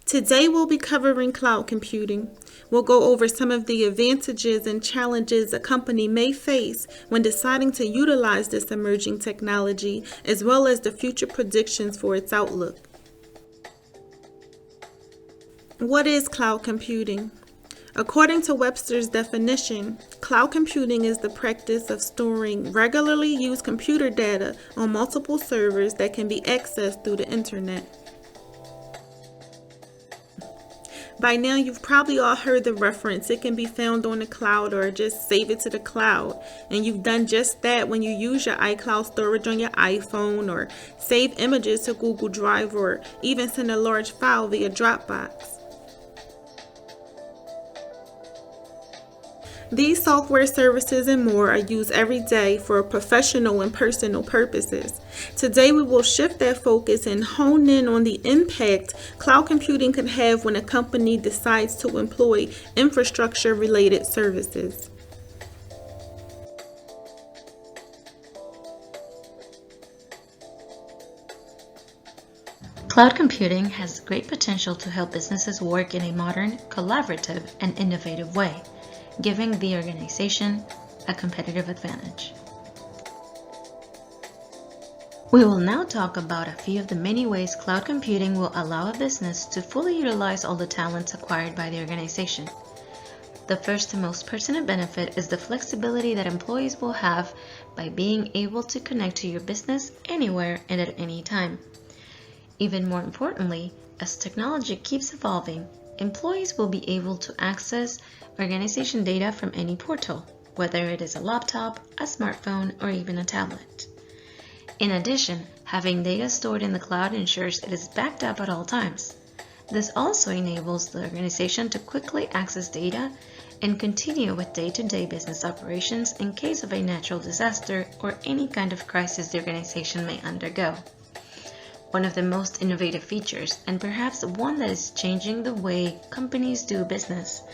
Today we'll be covering cloud computing. We'll go over some of the advantages and challenges a company may face when deciding to utilize this emerging technology, as well as the future predictions for its outlook. What is cloud computing? According to Webster's definition, cloud computing is the practice of storing regularly used computer data on multiple servers that can be accessed through the internet. By now, you've probably all heard the reference, it can be found on the cloud or just save it to the cloud. And you've done just that when you use your iCloud storage on your iPhone or save images to Google Drive or even send a large file via Dropbox. These software services and more are used every day for professional and personal purposes. Today we will shift that focus and hone in on the impact cloud computing can have when a company decides to employ infrastructure-related services. Cloud computing has great potential to help businesses work in a modern, collaborative, and innovative way, giving the organization a competitive advantage. We will now talk about a few of the many ways cloud computing will allow a business to fully utilize all the talents acquired by the organization. The first and most pertinent benefit is the flexibility that employees will have by being able to connect to your business anywhere and at any time. Even more importantly, as technology keeps evolving, employees will be able to access organization data from any portal, whether it is a laptop, a smartphone, or even a tablet. In addition, having data stored in the cloud ensures it is backed up at all times. This also enables the organization to quickly access data and continue with day-to-day business operations in case of a natural disaster or any kind of crisis the organization may undergo. One of the most innovative features, and perhaps one that is changing the way companies do business,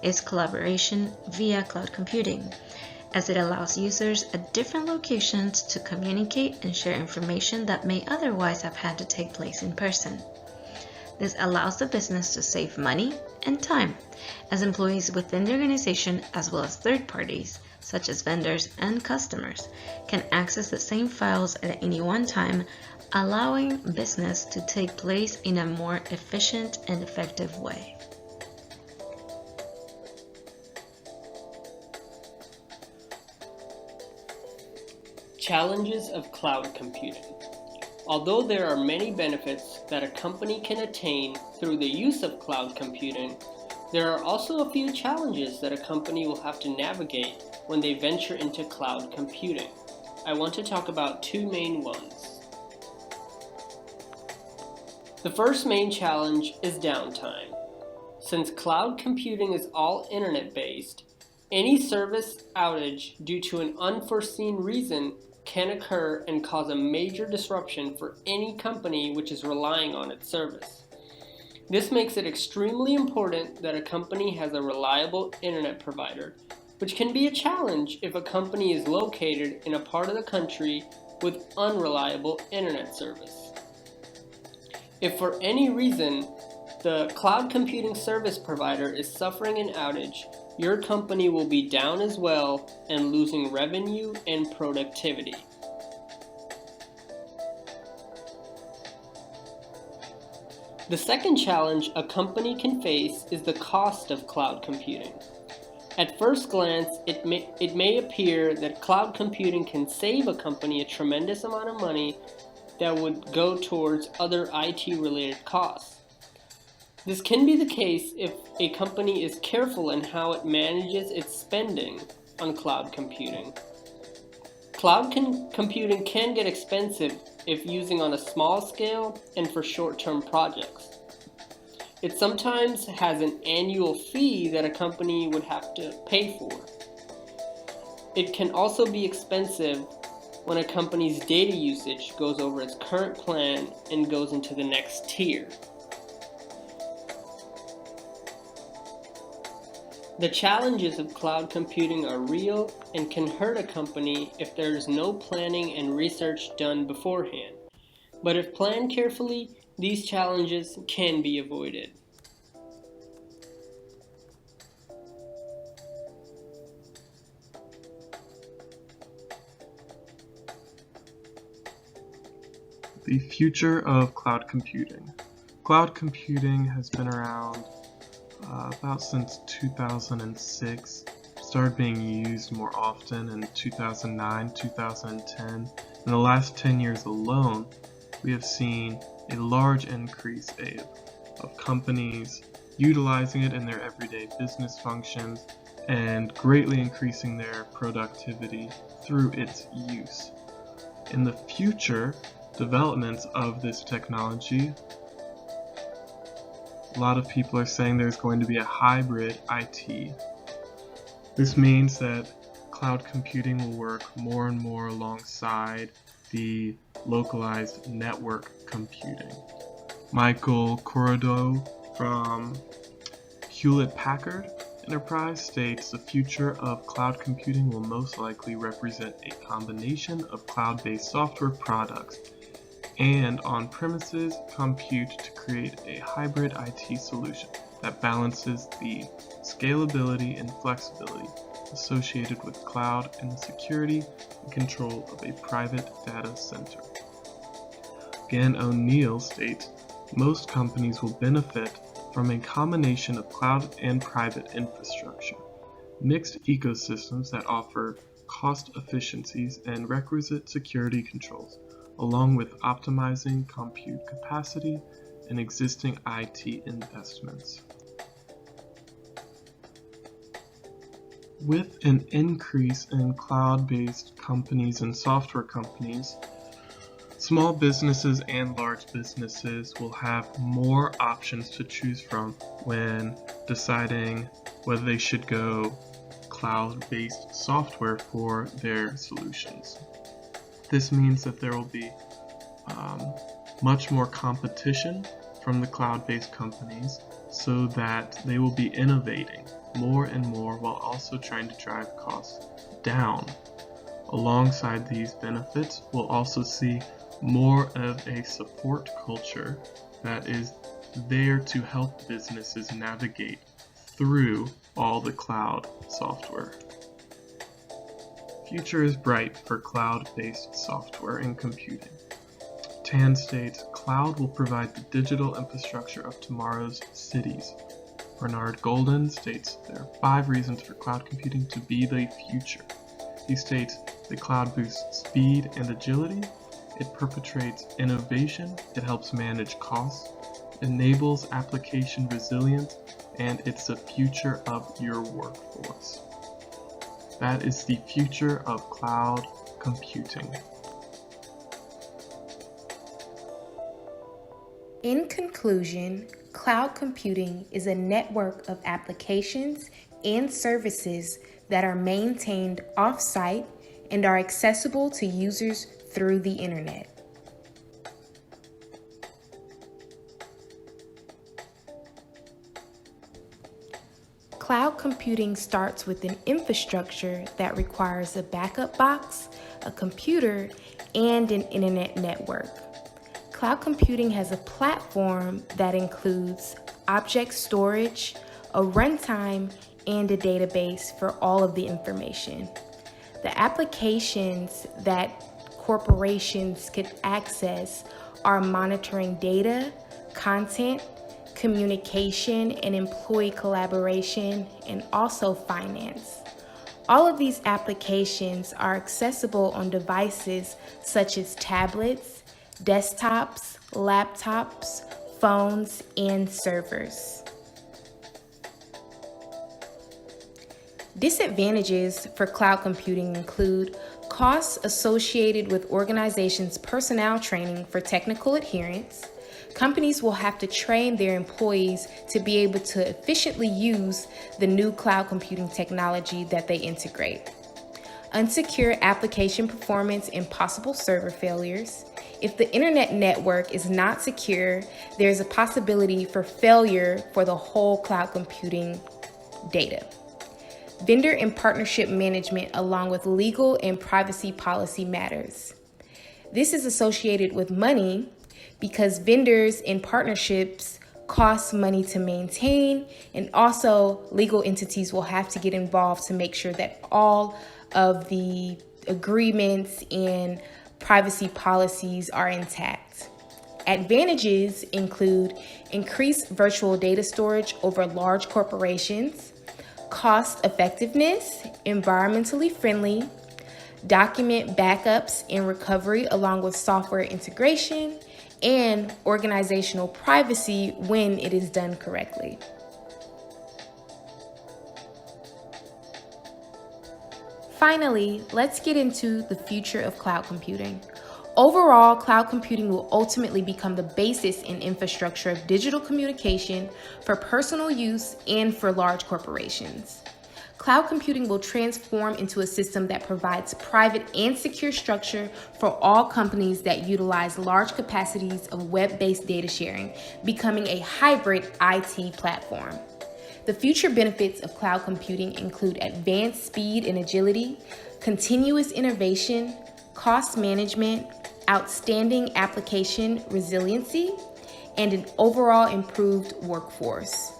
is collaboration via cloud computing, as it allows users at different locations to communicate and share information that may otherwise have had to take place in person. This allows the business to save money and time, as employees within the organization, as well as third parties, such as vendors and customers, can access the same files at any one time, allowing business to take place in a more efficient and effective way. Challenges of cloud computing. Although there are many benefits that a company can attain through the use of cloud computing, there are also a few challenges that a company will have to navigate when they venture into cloud computing. I want to talk about two main ones. The first main challenge is downtime. Since cloud computing is all internet-based, any service outage due to an unforeseen reason can occur and cause a major disruption for any company which is relying on its service. This makes it extremely important that a company has a reliable internet provider, which can be a challenge if a company is located in a part of the country with unreliable internet service. If for any reason the cloud computing service provider is suffering an outage, your company will be down as well and losing revenue and productivity. The second challenge a company can face is the cost of cloud computing. At first glance, it may appear that cloud computing can save a company a tremendous amount of money that would go towards other IT-related costs. This can be the case if a company is careful in how it manages its spending on cloud computing. Cloud computing can get expensive if using on a small scale and for short-term projects. It sometimes has an annual fee that a company would have to pay for. It can also be expensive when a company's data usage goes over its current plan and goes into the next tier. The challenges of cloud computing are real and can hurt a company if there is no planning and research done beforehand. but if planned carefully, these challenges can be avoided. The future of cloud computing. Cloud computing has been around about since 2006, started being used more often in 2009, 2010. In the last 10 years alone, we have seen a large increase of companies utilizing it in their everyday business functions and greatly increasing their productivity through its use. In the future developments of this technology, a lot of people are saying there's going to be a hybrid IT. This means that cloud computing will work more and more alongside the localized network computing. Michael Corrado from Hewlett-Packard Enterprise states the future of cloud computing will most likely represent a combination of cloud-based software products and on-premises compute to create a hybrid IT solution that balances the scalability and flexibility associated with cloud and the security and control of a private data center. Again, O'Neill states, most companies will benefit from a combination of cloud and private infrastructure, mixed ecosystems that offer cost efficiencies and requisite security controls, along with optimizing compute capacity and existing IT investments. With an increase in cloud-based companies and software companies, small businesses and large businesses will have more options to choose from when deciding whether they should go cloud-based software for their solutions. This means that there will be much more competition from the cloud-based companies so that they will be innovating more and more while also trying to drive costs down. Alongside these benefits, we'll also see more of a support culture that is there to help businesses navigate through all the cloud software. Future is bright for cloud-based software and computing. Tan states, cloud will provide the digital infrastructure of tomorrow's cities. Bernard Golden states, there are 5 reasons for cloud computing to be the future. He states, the cloud boosts speed and agility, it perpetrates innovation, it helps manage costs, enables application resilience, and it's the future of your workforce. That is the future of cloud computing. In conclusion, cloud computing is a network of applications and services that are maintained off-site and are accessible to users through the internet. Cloud computing starts with an infrastructure that requires a backup box, a computer, and an internet network. Cloud computing has a platform that includes object storage, a runtime, and a database for all of the information. The applications that corporations could access are monitoring data, content, communication, and employee collaboration, and also finance. All of these applications are accessible on devices such as tablets, desktops, laptops, phones, and servers. Disadvantages for cloud computing include costs associated with organizations' personnel training for technical adherence. Companies will have to train their employees to be able to efficiently use the new cloud computing technology that they integrate. Unsecure application performance and possible server failures. If the internet network is not secure, there's a possibility for failure for the whole cloud computing data. Vendor and partnership management along with legal and privacy policy matters. This is associated with money because vendors and partnerships cost money to maintain, and also legal entities will have to get involved to make sure that all of the agreements and privacy policies are intact. Advantages include increased virtual data storage over large corporations, cost effectiveness, environmentally friendly, document backups and recovery along with software integration, and organizational privacy when it is done correctly. Finally, let's get into the future of cloud computing. Overall, cloud computing will ultimately become the basis and infrastructure of digital communication for personal use and for large corporations. Cloud computing will transform into a system that provides private and secure structure for all companies that utilize large capacities of web-based data sharing, becoming a hybrid IT platform. The future benefits of cloud computing include advanced speed and agility, continuous innovation, cost management, outstanding application resiliency, and an overall improved workforce.